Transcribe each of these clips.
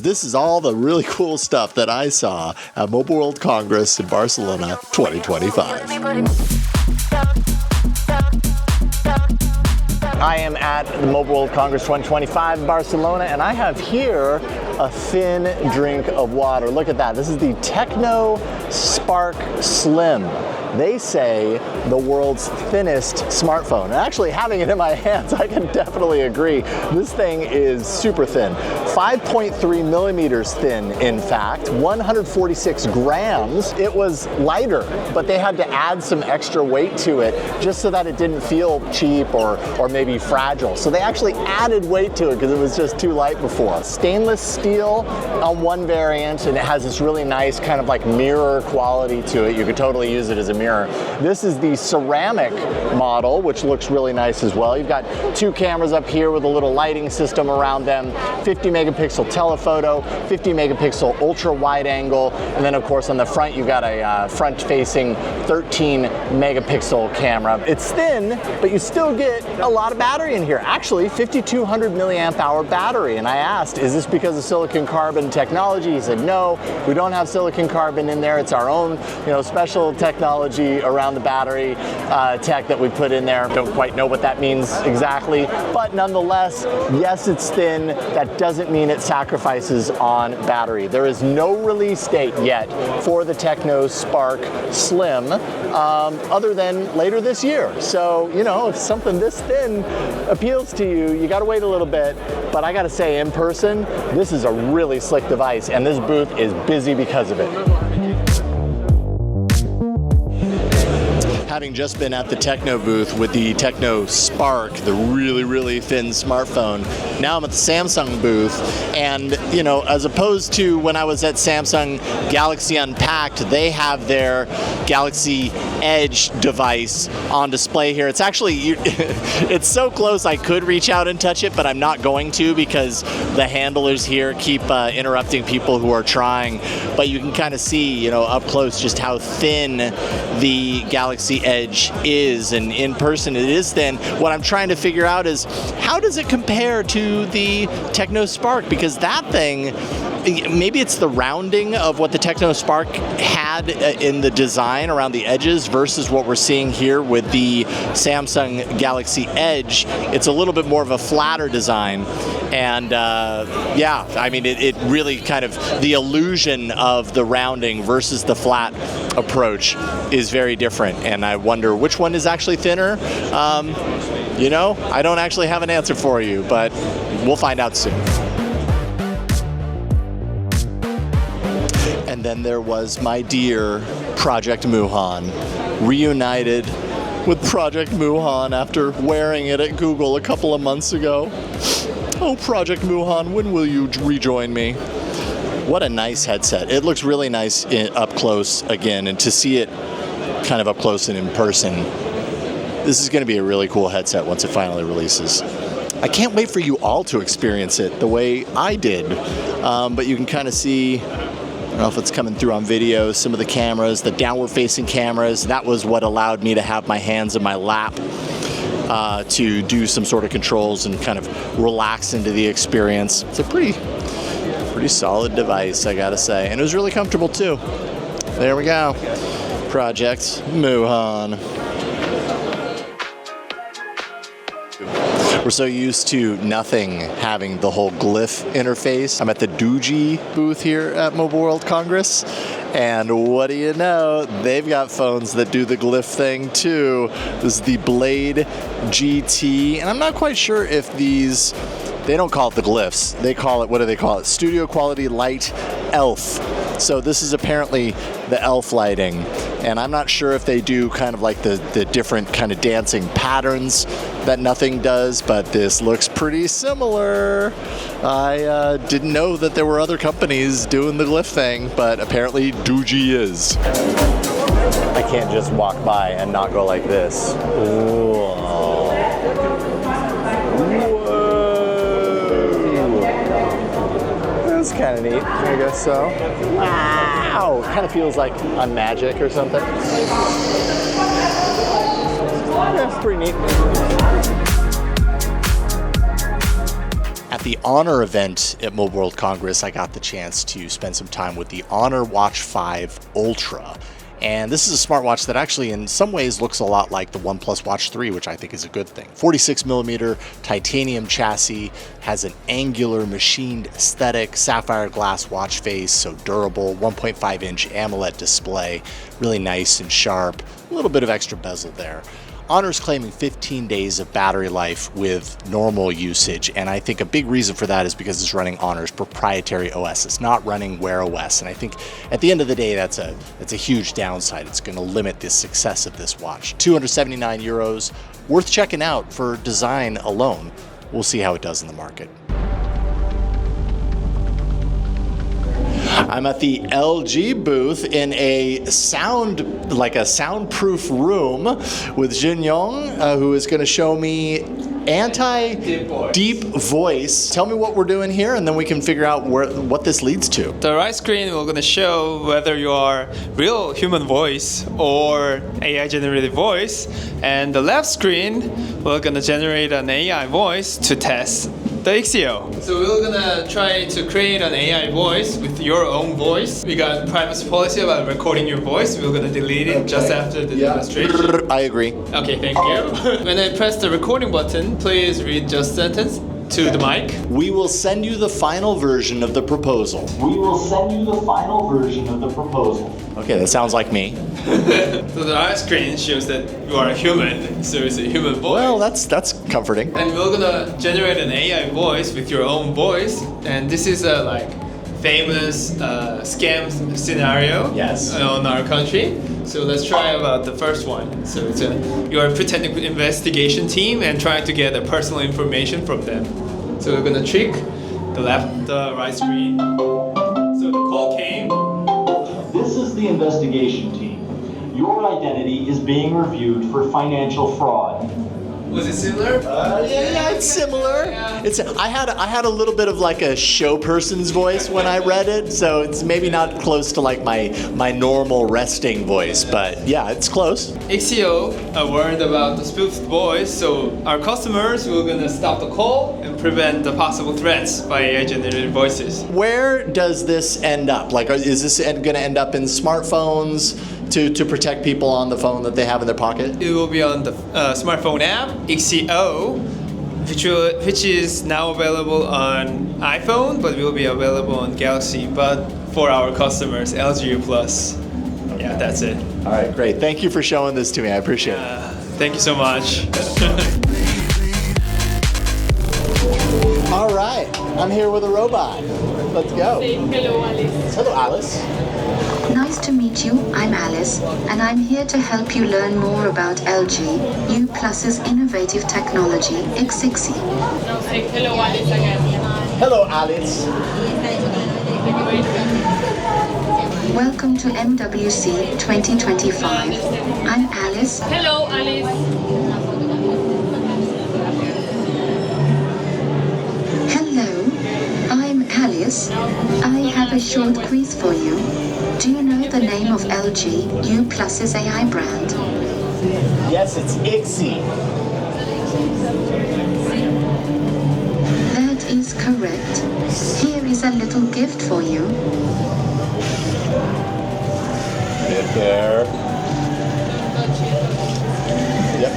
This is all the really cool stuff that I saw at Mobile World Congress in Barcelona 2025. I am at the Mobile World Congress 2025 in Barcelona, and I have here a thin drink of water. Look at that. This is the Tecno Spark Slim. They say the world's thinnest smartphone. And actually having it in my hands, I can definitely agree. This thing is super thin. 5.3 millimeters thin, in fact, 146 grams. It was lighter, but they had to add some extra weight to it just so that it didn't feel cheap or maybe fragile. So they actually added weight to it because it was just too light before. Stainless steel on one variant, and it has this really nice kind of like mirror quality to it. You could totally use it as a mirror. This is the ceramic model, which looks really nice as well. You've got two cameras up here with a little lighting system around them, 50 megapixel telephoto, 50 megapixel ultra wide angle, and then of course on the front you've got a front facing 13 megapixel camera. It's thin, but you still get a lot of battery in here. Actually, 5,200 milliamp hour battery. And I asked, is this because of silicon carbon technology? He said, no, we don't have silicon carbon in there. It's our own, special technology around the battery tech that we put in there. Don't quite know what that means exactly, but nonetheless, yes, it's thin. That doesn't mean it sacrifices on battery. There is no release date yet for the Tecno Spark Slim, other than later this year. So, if something this thin appeals to you, you gotta wait a little bit. But I gotta say, in person, this is a really slick device, and this booth is busy because of it. Having just been at the Tecno booth with the Tecno Spark, the really, really thin smartphone, now I'm at the Samsung booth, and as opposed to when I was at Samsung Galaxy Unpacked, they have their Galaxy Edge device on display here. It's actually, it's so close I could reach out and touch it, but I'm not going to because the handlers here keep interrupting people who are trying. But you can kind of see, up close just how thin the Galaxy Edge is, and in person it is thin. What I'm trying to figure out is how does it compare to the Tecno Spark, because that thing, maybe it's the rounding of what the Tecno Spark had in the design around the edges versus what we're seeing here with the Samsung Galaxy Edge. It's a little bit more of a flatter design, and it really kind of, the illusion of the rounding versus the flat approach is very different, and I wonder which one is actually thinner. I don't actually have an answer for you, but we'll find out soon. And then there was my dear Project Moohan, reunited with Project Moohan after wearing it at Google a couple of months ago. Oh, Project Moohan, when will you rejoin me? What a nice headset. It looks really nice up close again, and to see it kind of up close and in person, this is going to be a really cool headset once it finally releases. I can't wait for you all to experience it the way I did, but you can kind of see, I don't know if it's coming through on video, some of the cameras, the downward-facing cameras. That was what allowed me to have my hands in my lap to do some sort of controls and kind of relax into the experience. It's a pretty solid device, I gotta say, and it was really comfortable too. There we go, Project Moohan. We're so used to nothing having the whole glyph interface. I'm at the DOOGEE booth here at Mobile World Congress, and what do you know? They've got phones that do the glyph thing too. This is the Blade GT, and I'm not quite sure if these, they don't call it the glyphs. They call it, what do they call it? Studio Quality Light ELF. So this is apparently the ELF lighting, and I'm not sure if they do kind of like the different kind of dancing patterns that nothing does, but this looks pretty similar. I didn't know that there were other companies doing the glyph thing, but apparently DOOGEE is. I can't just walk by and not go like this. Whoa. That's kind of neat, I guess so. Wow! Kind of feels like on magic or something. That's pretty neat. At the Honor event at Mobile World Congress, I got the chance to spend some time with the Honor Watch 5 Ultra. And this is a smartwatch that actually in some ways looks a lot like the OnePlus Watch 3, which I think is a good thing. 46mm titanium chassis, has an angular machined aesthetic, sapphire glass watch face, so durable, 1.5-inch AMOLED display, really nice and sharp, a little bit of extra bezel there. Honor's claiming 15 days of battery life with normal usage, and I think a big reason for that is because it's running Honor's proprietary OS. It's not running Wear OS, and I think at the end of the day, that's a huge downside. It's going to limit the success of this watch. 279 euros, worth checking out for design alone. We'll see how it does in the market. I'm at the LG booth in a soundproof room with Jin Yong, who is going to show me anti-deep voice. Tell me what we're doing here, and then we can figure out what this leads to. The right screen we're going to show whether you are real human voice or AI generated voice, and the left screen we're going to generate an AI voice to test the Ixio. So we're gonna try to create an AI voice with your own voice. We got privacy policy about recording your voice. We're gonna delete it just after the demonstration. I agree. Okay, thank you. When I press the recording button, please read just sentence to the mic. We will send you the final version of the proposal. We will send you the final version of the proposal. Okay, that sounds like me. So the right screen shows that you are a human, so it's a human voice. Well, that's comforting. And we're gonna generate an AI voice with your own voice, and this is a famous scam scenario on our country. So let's try about the first one. So it's you are pretending investigation team and trying to get personal information from them. So we're gonna trick the right screen. So the call came. This is the investigation team. Your identity is being reviewed for financial fraud. Was it similar? Yeah, it's similar. Yeah. I had a little bit of like a show person's voice when I read it, so it's maybe not close to like my normal resting voice, but yeah, it's close. Ixio are worried about the spoofed voice, so our customers will gonna stop the call and prevent the possible threats by AI-generated voices. Where does this end up? Like, is this going to end up in smartphones to protect people on the phone that they have in their pocket? It will be on the smartphone app, Ixio, which is now available on iPhone, but will be available on Galaxy. But for our customers, LG Plus. Yeah, that's it. All right, great. Thank you for showing this to me. I appreciate it. Thank you so much. All right, I'm here with a robot. Let's go. Hello, Alice. Hello, Alice. Nice to meet you. I'm Alice, and I'm here to help you learn more about LG U+'s innovative technology, X60. No, say hello, Alice again. Hello, Alice. Welcome to MWC 2025. I'm Alice. Hello, Alice. Hello, I'm Alice. I have a short quiz for you. Do you know the name of LG U+'s AI brand? Yes, it's Ixi. That is correct. Here is a little gift for you. Right there. Yep.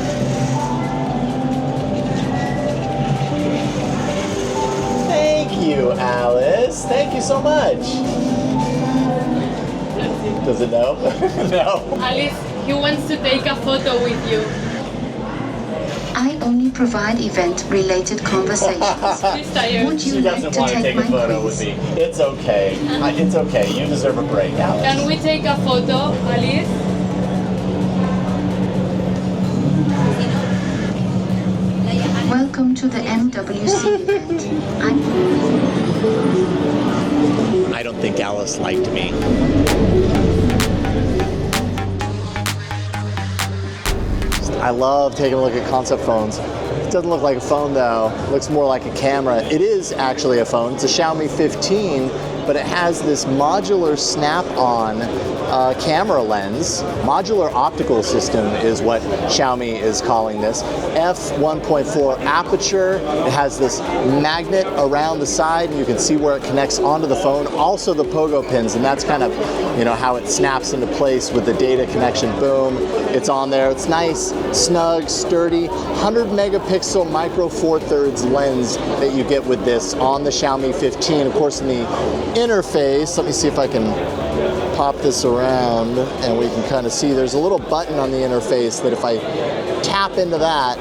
Thank you, Alice. Thank you so much. Does it know? No. Alice, he wants to take a photo with you. I only provide event-related conversations. She's tired. Would you She like doesn't to want to take take a my photo quiz? with me. It's okay. It's okay. You deserve a break, Alice. Can we take a photo, Alice? Welcome to the MWC event. I don't think Alice liked me. I love taking a look at concept phones. It doesn't look like a phone though. It looks more like a camera. It is actually a phone. It's a Xiaomi 15 but it has this modular snap-on camera lens. Modular optical system is what Xiaomi is calling this. f1.4 aperture. It has this magnet around the side, and you can see where it connects onto the phone. Also the pogo pins, and that's kind of, you know, how it snaps into place with the data connection. Boom, it's on there. It's nice, snug, sturdy, 100 megapixel micro four thirds lens that you get with this on the Xiaomi 15. Of course, in the interface, let me see if I can pop this around and we can kind of see there's a little button on the interface that if I tap into that,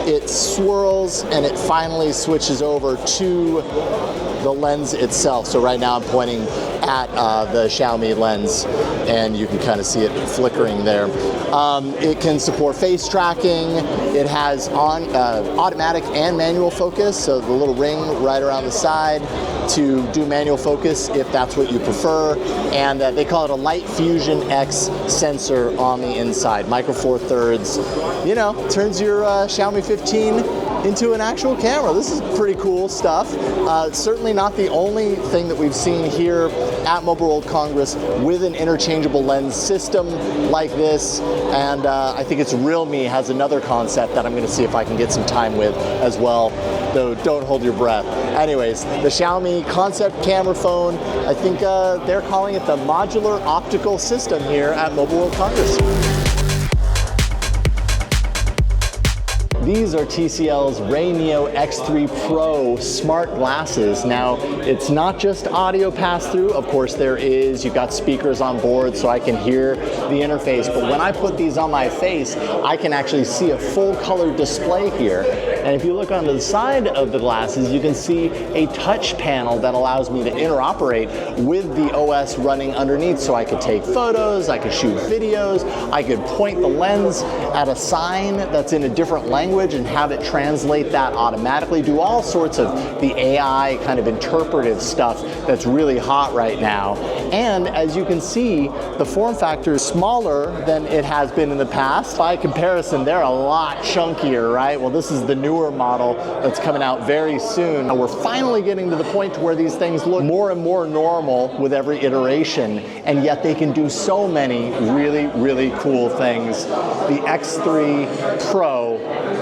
it swirls and it finally switches over to the lens itself. So right now I'm pointing at the Xiaomi lens and you can kind of see it flickering there. It can support face tracking. It has automatic and manual focus, so the little ring right around the side to do manual focus if that's what you prefer. And they call it a Light Fusion X sensor on the inside. Micro four thirds, you know, turns your Xiaomi 15 into an actual camera. This is pretty cool stuff. Certainly not the only thing that we've seen here at Mobile World Congress with an interchangeable lens system like this. And I think it's RealMe has another concept that I'm going to see if I can get some time with as well, though don't hold your breath. Anyways, the Xiaomi concept camera phone, I think they're calling it the Modular Optical System here at Mobile World Congress. These are TCL's Ray Neo X3 Pro smart glasses. Now, it's not just audio pass-through. Of course, you've got speakers on board so I can hear the interface. But when I put these on my face, I can actually see a full color display here. And if you look on the side of the glasses, you can see a touch panel that allows me to interoperate with the OS running underneath. So I could take photos, I could shoot videos, I could point the lens at a sign that's in a different language and have it translate that automatically, do all sorts of the AI kind of interpretive stuff that's really hot right now. And as you can see, the form factor is smaller than it has been in the past. By comparison, they're a lot chunkier, right? Well, this is the newer model that's coming out very soon. Now, we're finally getting to the point to where these things look more and more normal with every iteration, and yet they can do so many really, really cool things. The X3 Pro,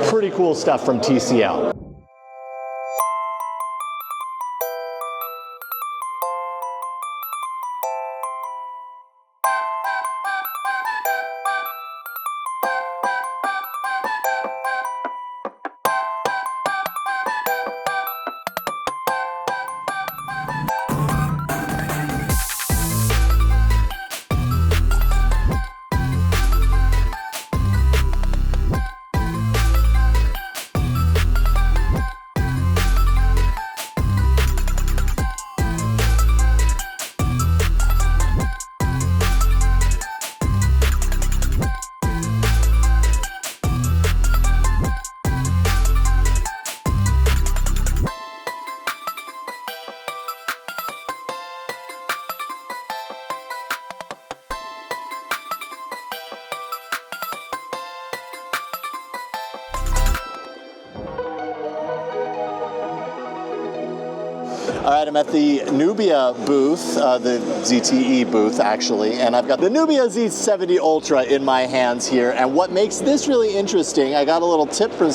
pretty cool stuff from TCL. All right, I'm at the Nubia booth, the ZTE booth actually, and I've got the Nubia Z70 Ultra in my hands here. And what makes this really interesting, I got a little tip from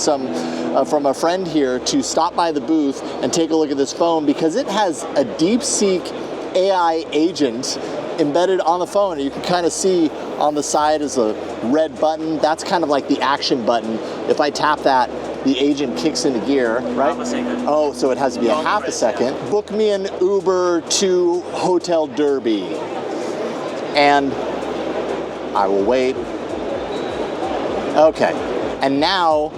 a friend here to stop by the booth and take a look at this phone because it has a DeepSeek AI agent embedded on the phone. You can kind of see on the side is a red button. That's kind of like the action button. If I tap that, the agent kicks into gear, right? Half a second. Oh, so it has to be a half a second. Book me an Uber to Hotel Derby. And I will wait. Okay. And now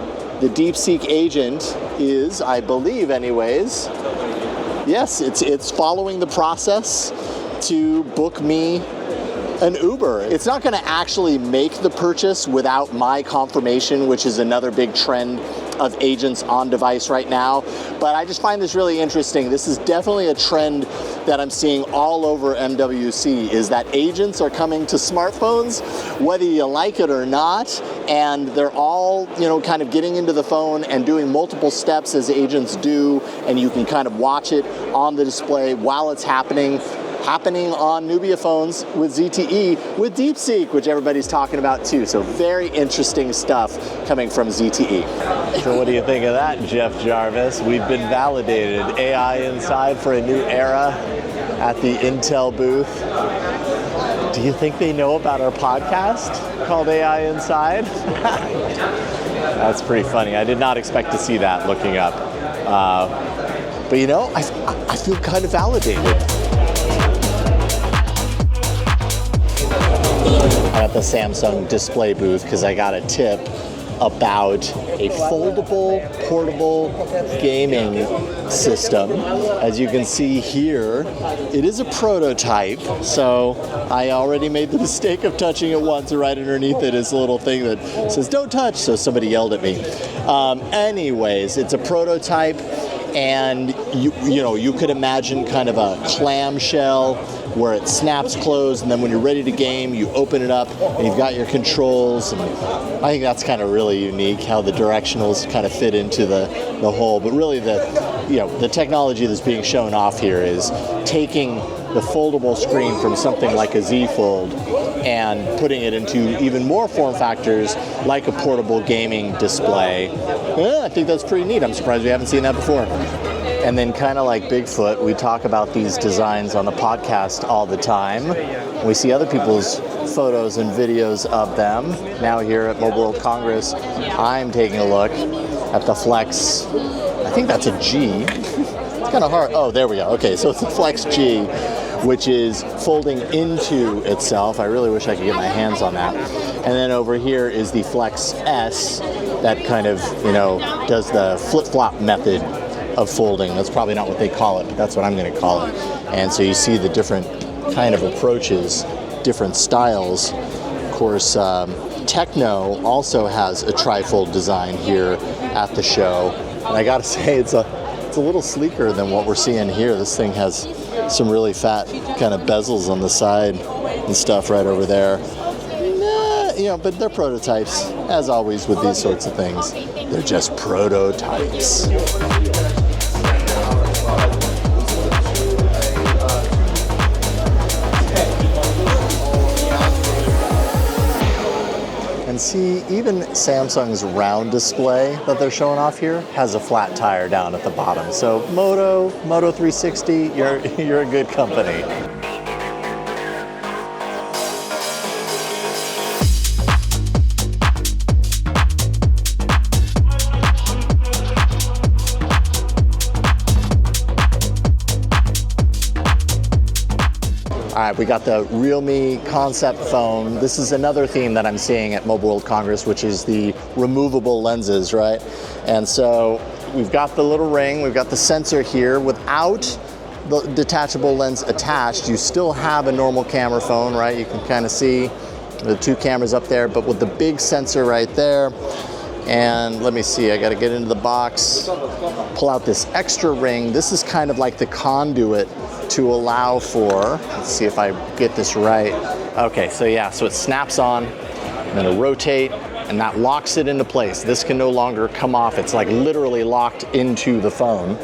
the DeepSeek agent is, I believe anyways, yes, it's following the process to book me an Uber. It's not going to actually make the purchase without my confirmation, which is another big trend of agents on device right now, but I just find this really interesting. This is definitely a trend that I'm seeing all over MWC, is that agents are coming to smartphones, whether you like it or not, and they're all, you know, kind of getting into the phone and doing multiple steps as agents do, and you can kind of watch it on the display while it's happening on Nubia phones with ZTE with DeepSeek, which everybody's talking about too. So very interesting stuff coming from ZTE. So what do you think of that, Jeff Jarvis? We've been validated. AI inside for a new era at the Intel booth. Do you think they know about our podcast called AI Inside? That's pretty funny. I did not expect to see that looking up. But you know, I feel kind of validated. I'm at the Samsung display booth because I got a tip about a foldable, portable gaming system. As you can see here, it is a prototype, so I already made the mistake of touching it once, and right underneath it is a little thing that says, "Don't touch," so somebody yelled at me. Anyways, it's a prototype, and you could imagine kind of a clamshell where it snaps closed, and then when you're ready to game, you open it up and you've got your controls. And I think that's kind of really unique how the directionals kind of fit into the whole. But really the technology that's being shown off here is taking the foldable screen from something like a Z Fold and putting it into even more form factors like a portable gaming display. Yeah, I think that's pretty neat. I'm surprised we haven't seen that before. And then kind of like Bigfoot, we talk about these designs on the podcast all the time. We see other people's photos and videos of them. Now here at Mobile World Congress, I'm taking a look at the Flex. I think that's a G. It's kind of hard. Oh, there we go. Okay, so it's the Flex G, which is folding into itself. I really wish I could get my hands on that. And then over here is the Flex S that kind of, does the flip-flop method of folding. That's probably not what they call it, but that's what I'm going to call it. And so you see the different kind of approaches, different styles. Of course, Tecno also has a trifold design here at the show. And I got to say, it's a little sleeker than what we're seeing here. This thing has some really fat kind of bezels on the side and stuff right over there. But they're prototypes, as always with these sorts of things. They're just prototypes. And see, even Samsung's round display that they're showing off here has a flat tire down at the bottom. So Moto 360, you're a good company. All right, we got the RealMe concept phone. This is another theme that I'm seeing at Mobile World Congress, which is the removable lenses, right? And so we've got the little ring, we've got the sensor here. Without the detachable lens attached, you still have a normal camera phone, right? You can kind of see the two cameras up there, but with the big sensor right there. And let me see, I gotta get into the box, pull out this extra ring. This is kind of like the conduit to allow for, let's see if I get this right. Okay, so it snaps on, I'm gonna rotate, and that locks it into place. This can no longer come off. It's like literally locked into the phone,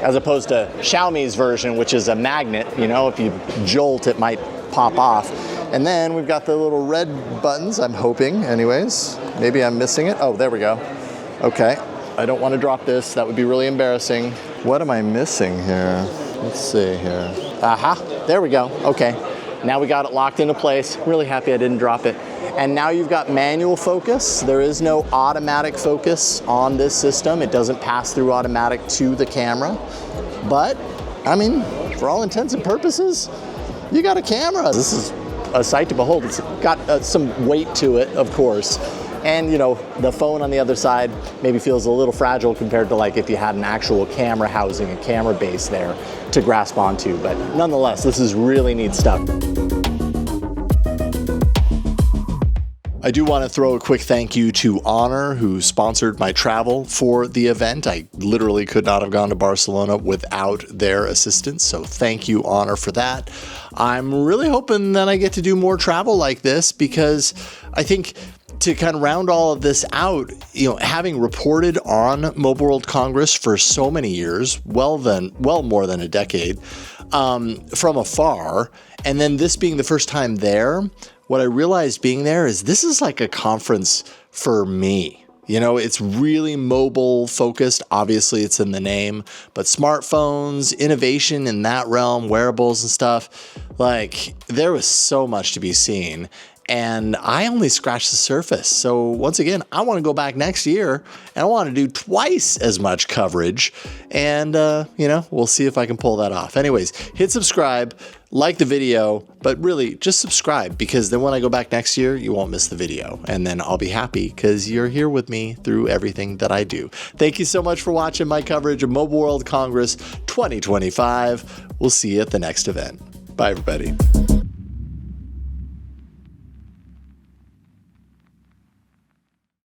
as opposed to Xiaomi's version, which is a magnet. If you jolt, it might pop off. And then we've got the little red buttons, I'm hoping, anyways. Maybe I'm missing it. Oh, there we go. Okay, I don't want to drop this. That would be really embarrassing. What am I missing here? Let's see here. Aha, there we go. Okay, now we got it locked into place. Really happy I didn't drop it. And now you've got manual focus. There is no automatic focus on this system. It doesn't pass through automatic to the camera. But, for all intents and purposes, you got a camera. This is a sight to behold. It's got some weight to it, of course. And the phone on the other side maybe feels a little fragile compared to like if you had an actual camera housing, a camera base there to grasp onto. But nonetheless, this is really neat stuff. I do want to throw a quick thank you to Honor, who sponsored my travel for the event. I literally could not have gone to Barcelona without their assistance, so thank you, Honor, for that. I'm really hoping that I get to do more travel like this, because I think to kind of round all of this out, you know, having reported on Mobile World Congress for so many years, well more than a decade, from afar, and then this being the first time there, what I realized being there is this is like a conference for me. You know, it's really mobile focused. Obviously, it's in the name, but smartphones, innovation in that realm, wearables and stuff, like there was so much to be seen. And I only scratched the surface. So once again, I want to go back next year and I want to do twice as much coverage. And, you know, we'll see if I can pull that off. Anyways, hit subscribe, like the video, but really just subscribe, because then when I go back next year, you won't miss the video. And then I'll be happy because you're here with me through everything that I do. Thank you so much for watching my coverage of Mobile World Congress 2025. We'll see you at the next event. Bye, everybody.